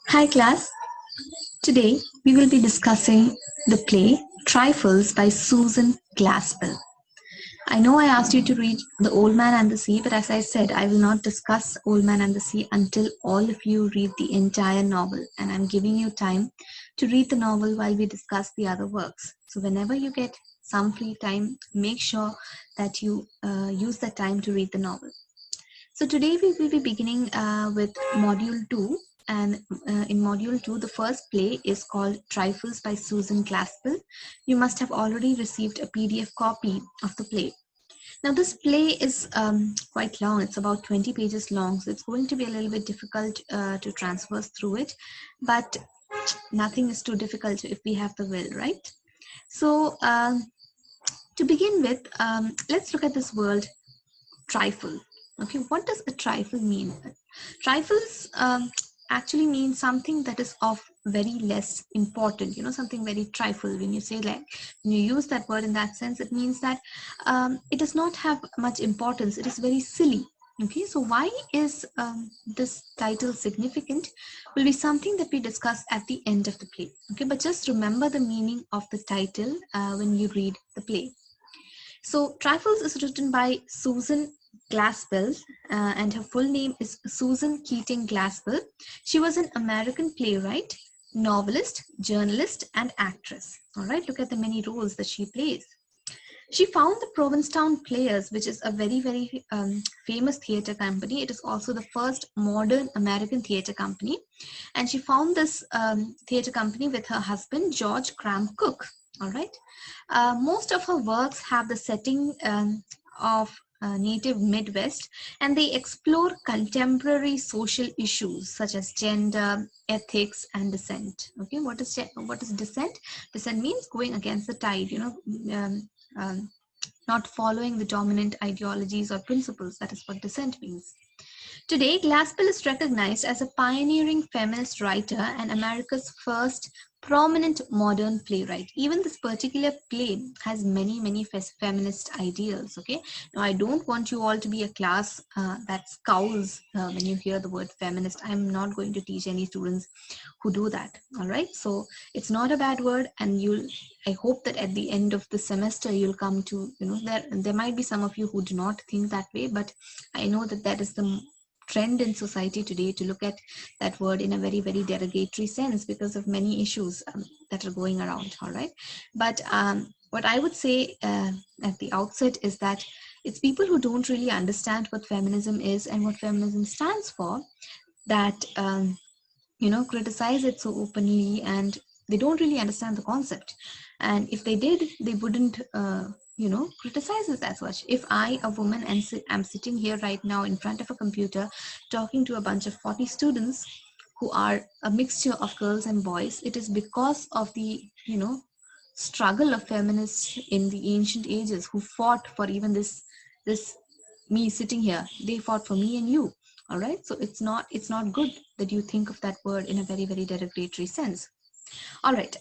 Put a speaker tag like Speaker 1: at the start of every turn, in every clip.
Speaker 1: Hi class, today we will be discussing the play Trifles by Susan Glaspell. I know I asked you to read The Old Man and the Sea, but as I said, I will not discuss Old Man and the Sea until all of you read the entire novel, and I'm giving you time to read the novel while we discuss the other works. So whenever you get some free time, make sure that you use that time to read the novel. So today we will be beginning with Module 2, and in Module 2 the first play is called Trifles by Susan Glaspell. You must have already received a PDF copy of the play. Now this play is quite long, it's about 20 pages long, so it's going to be a little bit difficult to transverse through it, but nothing is too difficult if we have the will, right? So to begin with, let's look at this word trifle. Okay, what does a trifle mean? Trifles actually mean something that is of very less important, something very trifle. When you say, like, when you use that word in that sense, it means that it does not have much importance, it is very silly. Okay, so why is this title significant will be something that we discuss at the end of the play. Okay, but just remember the meaning of the title when you read the play. So Trifles is written by Susan Glaspell, and her full name is Susan Keating Glaspell. She was an American playwright, novelist, journalist, and actress. All right, look at the many roles that she plays. She found the Provincetown Players, which is a very, very famous theater company. It is also the first modern American theater company. And she found this theater company with her husband, George Cram Cook. All right. Most of her works have the setting of native Midwest, and they explore contemporary social issues such as gender, ethics, and dissent. Okay, what is dissent? Dissent means going against the tide. Not following the dominant ideologies or principles. That is what dissent means. Today, Glaspell is recognized as a pioneering feminist writer and America's first prominent modern playwright. Even this particular play has many, many feminist ideals. Okay, now I don't want you all to be a class that scowls when you hear the word feminist. I'm not going to teach any students who do that. All right, so it's not a bad word, and I hope that at the end of the semester you'll come to, there might be some of you who do not think that way, but I know that is the trend in society today to look at that word in a very, very derogatory sense because of many issues that are going around. All right, but what I would say at the outset is that it's people who don't really understand what feminism is and what feminism stands for that criticize it so openly, and they don't really understand the concept. And if they did, they wouldn't criticize it as much. If I, a woman, and I'm sitting here right now in front of a computer talking to a bunch of 40 students who are a mixture of girls and boys, it is because of the struggle of feminists in the ancient ages who fought for even this me sitting here. They fought for me and you. All right, so it's not good that you think of that word in a very, very derogatory sense. All right,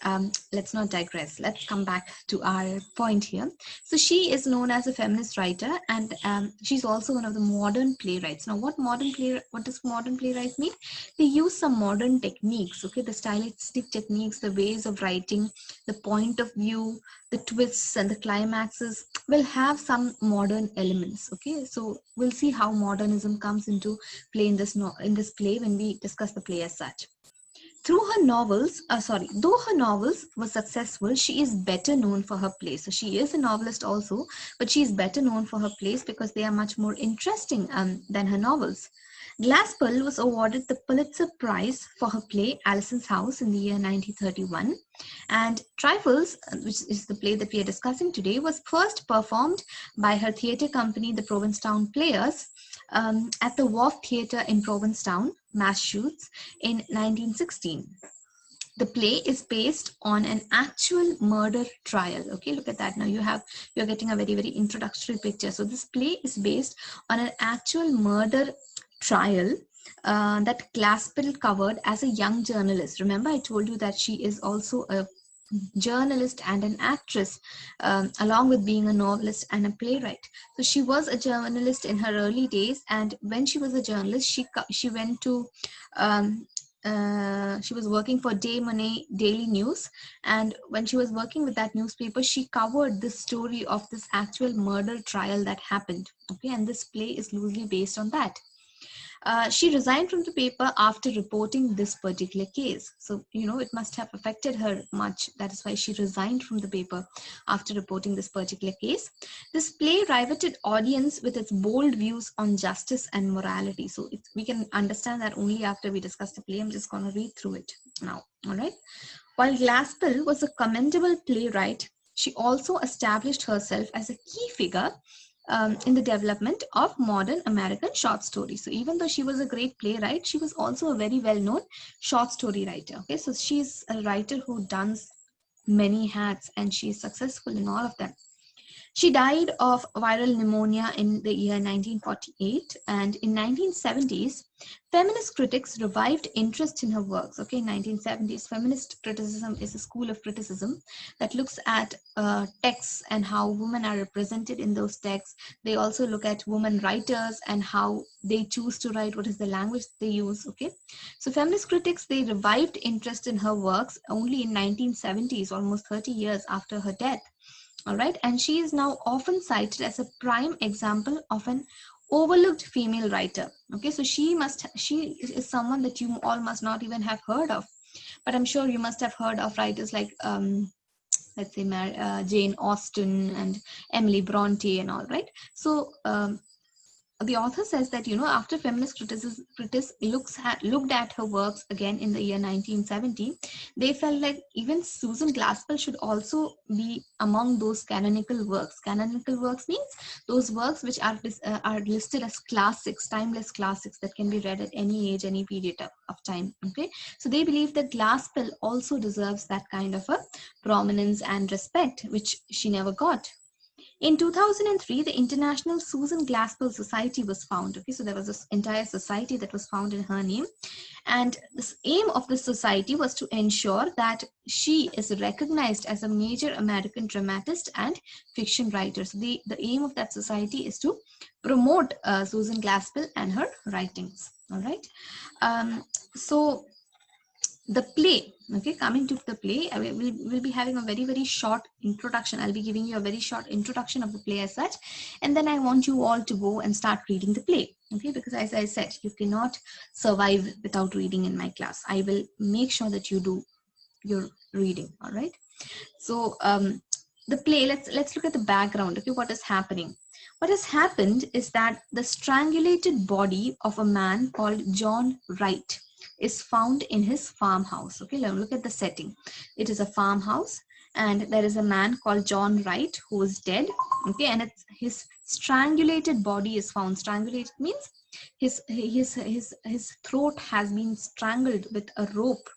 Speaker 1: let's not digress. Let's come back to our point here. So she is known as a feminist writer, and she's also one of the modern playwrights. Now, what does modern playwright mean? They use some modern techniques, okay, the stylistic techniques, the ways of writing, the point of view, the twists and the climaxes will have some modern elements. Okay, so we'll see how modernism comes into play in this play when we discuss the play as such. Though her novels were successful, she is better known for her plays. So she is a novelist also, but she is better known for her plays because they are much more interesting than her novels. Glaspell was awarded the Pulitzer Prize for her play Allison's House in the year 1931. And Trifles, which is the play that we are discussing today, was first performed by her theatre company, the Provincetown Players, at the Wharf Theatre in Provincetown, Massachusetts, in 1916. The play is based on an actual murder trial. Okay, look at that. Now you're getting a very, very introductory picture. So this play is based on an actual murder trial that Glaspell covered as a young journalist. Remember, I told you that she is also a journalist and an actress, along with being a novelist and a playwright. So she was a journalist in her early days, and when she was a journalist, she went to she was working for Day Money Daily News, and when she was working with that newspaper, she covered this story of this actual murder trial that happened. Okay, and this play is loosely based on that. She resigned from the paper after reporting this particular case. So, it must have affected her much. That is why she resigned from the paper after reporting this particular case. This play riveted audience with its bold views on justice and morality. So, we can understand that only after we discuss the play. I'm just going to read through it now. All right. While Glaspell was a commendable playwright, she also established herself as a key figure in the development of modern American short story. So even though she was a great playwright, she was also a very well-known short story writer. Okay, so she's a writer who dons many hats and she's successful in all of them. She died of viral pneumonia in the year 1948, and in 1970s, feminist critics revived interest in her works. Okay, in 1970s, feminist criticism is a school of criticism that looks at texts and how women are represented in those texts. They also look at women writers and how they choose to write, what is the language they use. Okay, so feminist critics, they revived interest in her works only in 1970s, almost 30 years after her death. All right, and she is now often cited as a prime example of an overlooked female writer. Okay, so she is someone that you all must not even have heard of, but I'm sure you must have heard of writers like let's say Jane Austen and Emily Bronte and all, right? So the author says that, after feminist critics looked at her works again in the year 1970, they felt like even Susan Glaspell should also be among those canonical works. Canonical works means those works which are listed as classics, timeless classics that can be read at any age, any period of time. Okay, so they believe that Glaspell also deserves that kind of a prominence and respect, which she never got. In 2003, the International Susan Glaspell Society was found. Okay, so there was this entire society that was found in her name. And the aim of the society was to ensure that she is recognized as a major American dramatist and fiction writer. So the aim of that society is to promote Susan Glaspell and her writings. All right. So the play, okay, coming to the play, we'll be having a very short introduction. I'll be giving you a very short introduction of the play as such, and then I want you all to go and start reading the play. Okay, because as I said, you cannot survive without reading in my class. I will make sure that you do your reading. All right, so the play, let's look at the background. Okay, what is happening? What has happened is that the strangulated body of a man called John Wright is found in his farmhouse. Okay, look at the setting. It is a farmhouse, and there is a man called John Wright who is dead. Okay, and his strangulated body is found. Strangulated means his throat has been strangled with a rope.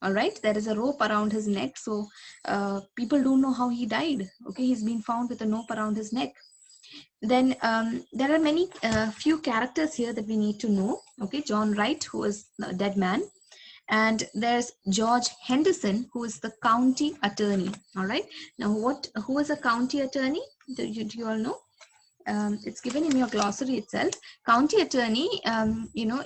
Speaker 1: All right, there is a rope around his neck, so people don't know how he died. Okay, he's been found with a rope around his neck. Then there are many few characters here that we need to know. Okay, John Wright, who is a dead man, and there's George Henderson, who is the county attorney. All right, now who is a county attorney? Do you all know? It's given in your glossary itself. County attorney,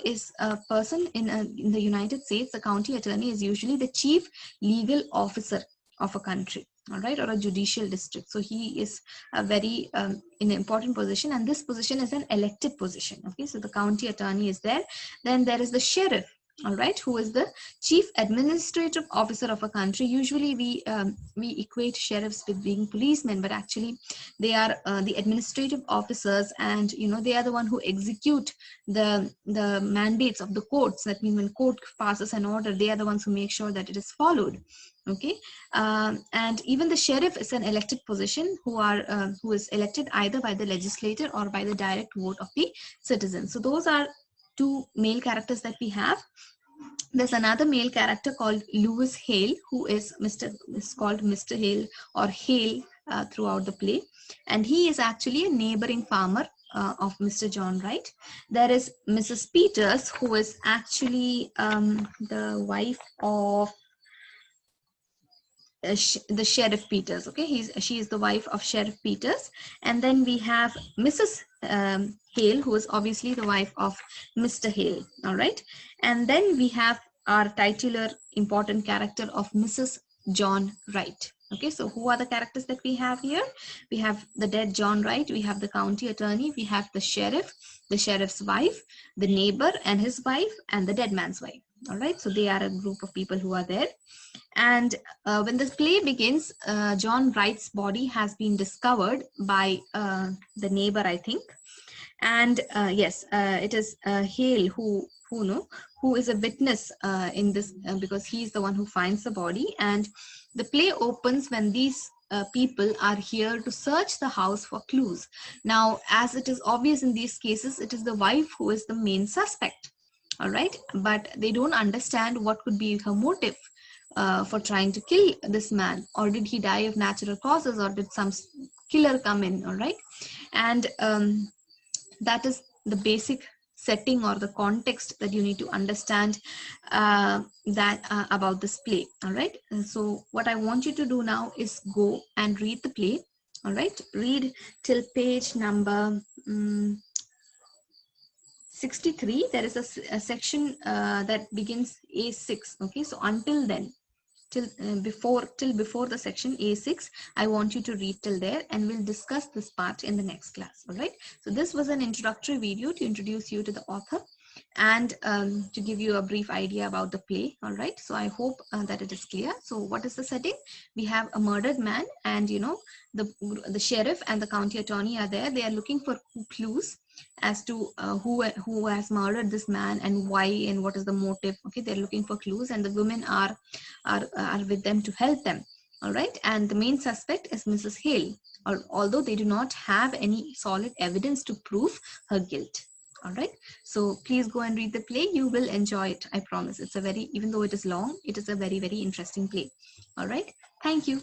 Speaker 1: is a person in the United States. The county attorney is usually the chief legal officer of a country, all right, or a judicial district. So he is a very in an important position, and this position is an elected position. Okay, so the county attorney is there. Then there is the sheriff, all right, who is the chief administrative officer of a country. Usually we equate sheriffs with being policemen, but actually they are the administrative officers, and they are the one who execute the mandates of the courts. That means when court passes an order, they are the ones who make sure that it is followed. Okay, and even the sheriff is an elected position who is elected either by the legislature or by the direct vote of the citizens. So those are two male characters that we have. There's another male character called Lewis Hale, who is called Mr. Hale or Hale throughout the play, and he is actually a neighboring farmer of Mr. John Wright. There is Mrs. Peters, who is actually the wife of the Sheriff Peters. Okay, she is the wife of Sheriff Peters. And then we have Mrs. Hale, who is obviously the wife of Mr. Hale. All right, and then we have our titular important character of Mrs. John Wright. Okay, so who are the characters that we have here? We have the dead John Wright, we have the county attorney, we have the sheriff's wife, the neighbor and his wife, and the dead man's wife. All right, so they are a group of people who are there. And when the play begins, John Wright's body has been discovered by the neighbor, I think. And yes, it is Hale who is a witness in this, because he's the one who finds the body. And the play opens when these people are here to search the house for clues. Now, as it is obvious in these cases, it is the wife who is the main suspect. All right, but they don't understand what could be her motive for trying to kill this man, or did he die of natural causes, or did some killer come in? All right, and that is the basic setting or the context that you need to understand about this play. All right, and so what I want you to do now is go and read the play. All right, read till page number 63. There is a section that begins A6. Okay, so until then, till before the section A6, I want you to read till there, and we'll discuss this part in the next class. All right, so this was an introductory video to introduce you to the author and to give you a brief idea about the play. All right, so I hope that it is clear. So what is the setting? We have a murdered man, and the sheriff and the county attorney are there. They are looking for clues as to who has murdered this man and why, and what is the motive. Okay, they're looking for clues, and the women are with them to help them. All right, and the main suspect is Mrs. Hale, although they do not have any solid evidence to prove her guilt. All right, so please go and read the play. You will enjoy it, I promise. It's a very, even though it is long, it is a very, very interesting play. All right, thank you.